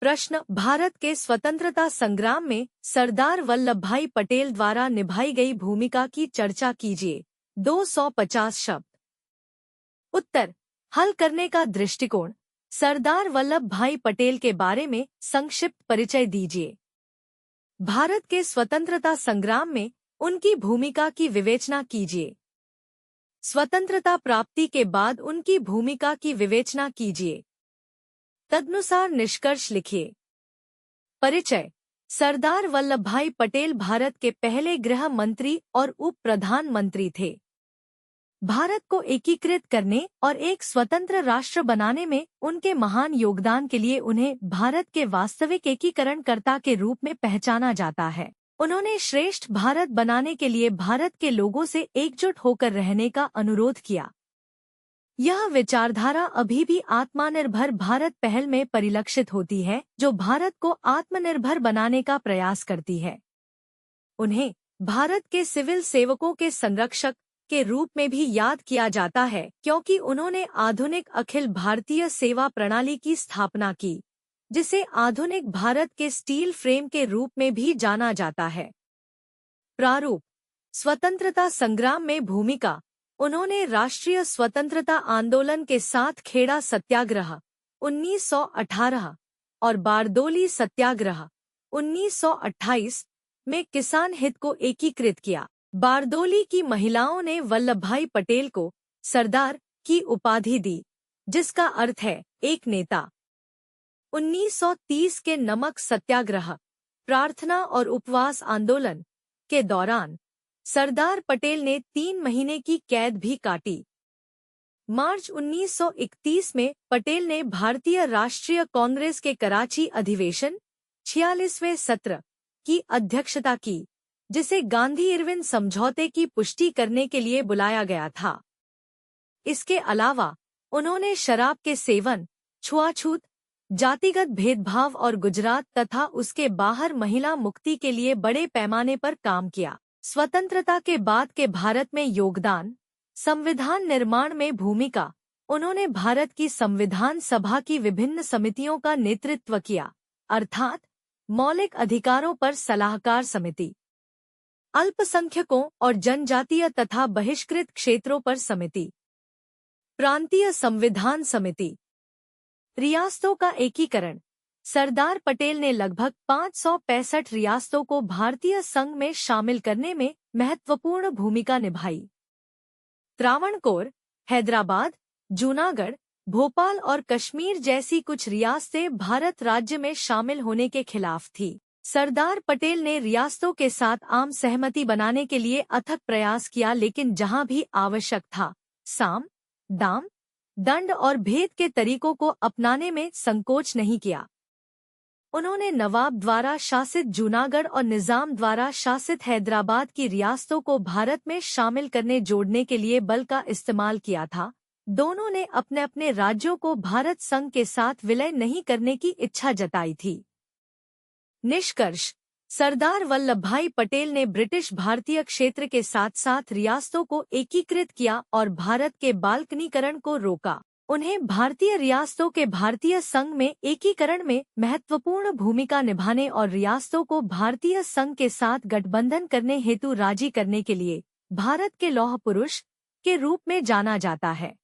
प्रश्न, भारत के स्वतंत्रता संग्राम में सरदार वल्लभ भाई पटेल द्वारा निभाई गई भूमिका की चर्चा कीजिए। 250 शब्द। उत्तर, हल करने का दृष्टिकोण। सरदार वल्लभ भाई पटेल के बारे में संक्षिप्त परिचय दीजिए। भारत के स्वतंत्रता संग्राम में उनकी भूमिका की विवेचना कीजिए। स्वतंत्रता प्राप्ति के बाद उनकी भूमिका की विवेचना कीजिए। तदनुसार निष्कर्ष लिखिए। परिचय। सरदार वल्लभ भाई पटेल भारत के पहले गृह मंत्री और उप प्रधानमंत्री थे। भारत को एकीकृत करने और एक स्वतंत्र राष्ट्र बनाने में उनके महान योगदान के लिए उन्हें भारत के वास्तविक एकीकरणकर्ता के रूप में पहचाना जाता है। उन्होंने श्रेष्ठ भारत बनाने के लिए भारत के लोगों से एकजुट होकर रहने का अनुरोध किया। यह विचारधारा अभी भी आत्मनिर्भर भारत पहल में परिलक्षित होती है, जो भारत को आत्मनिर्भर बनाने का प्रयास करती है। उन्हें भारत के सिविल सेवकों के संरक्षक के रूप में भी याद किया जाता है, क्योंकि उन्होंने आधुनिक अखिल भारतीय सेवा प्रणाली की स्थापना की, जिसे आधुनिक भारत के स्टील फ्रेम के रूप में भी जाना जाता है। प्रारूप। स्वतंत्रता संग्राम में भूमिका। उन्होंने राष्ट्रीय स्वतंत्रता आंदोलन के साथ खेड़ा सत्याग्रह 1918 और बारदोली सत्याग्रह 1928 में किसान हित को एकीकृत किया। बारदोली की महिलाओं ने वल्लभ भाई पटेल को सरदार की उपाधि दी, जिसका अर्थ है एक नेता। 1930 के नमक सत्याग्रह, प्रार्थना और उपवास आंदोलन के दौरान सरदार पटेल ने 3 महीने की कैद भी काटी। मार्च 1931 में पटेल ने भारतीय राष्ट्रीय कांग्रेस के कराची अधिवेशन 46वें सत्र की अध्यक्षता की, जिसे गांधी-इरविन समझौते की पुष्टि करने के लिए बुलाया गया था। इसके अलावा उन्होंने शराब के सेवन, छुआछूत, जातिगत भेदभाव और गुजरात तथा उसके बाहर महिला मुक्ति के लिए बड़े पैमाने पर काम किया। स्वतंत्रता के बाद के भारत में योगदान। संविधान निर्माण में भूमिका। उन्होंने भारत की संविधान सभा की विभिन्न समितियों का नेतृत्व किया, अर्थात मौलिक अधिकारों पर सलाहकार समिति, अल्पसंख्यकों और जनजातीय तथा बहिष्कृत क्षेत्रों पर समिति, प्रांतीय संविधान समिति, रियासतों का एकीकरण। सरदार पटेल ने लगभग 565 रियासतों को भारतीय संघ में शामिल करने में महत्वपूर्ण भूमिका निभाई। त्रावणकोर, हैदराबाद, जूनागढ़, भोपाल और कश्मीर जैसी कुछ रियासतें भारत राज्य में शामिल होने के खिलाफ थी। सरदार पटेल ने रियासतों के साथ आम सहमति बनाने के लिए अथक प्रयास किया, लेकिन जहां भी आवश्यक था, साम, दाम, दंड और भेद के तरीकों को अपनाने में संकोच नहीं किया। उन्होंने नवाब द्वारा शासित जूनागढ़ और निजाम द्वारा शासित हैदराबाद की रियासतों को भारत में शामिल करने जोड़ने के लिए बल का इस्तेमाल किया था। दोनों ने अपने अपने राज्यों को भारत संघ के साथ विलय नहीं करने की इच्छा जताई थी। निष्कर्ष। सरदार वल्लभ भाई पटेल ने ब्रिटिश भारतीय क्षेत्र के साथ साथ रियासतों को एकीकृत किया और भारत के बाल्कनीकरण को रोका। उन्हें भारतीय रियासतों के भारतीय संघ में एकीकरण में महत्वपूर्ण भूमिका निभाने और रियासतों को भारतीय संघ के साथ गठबंधन करने हेतु राजी करने के लिए भारत के लौह पुरुष के रूप में जाना जाता है।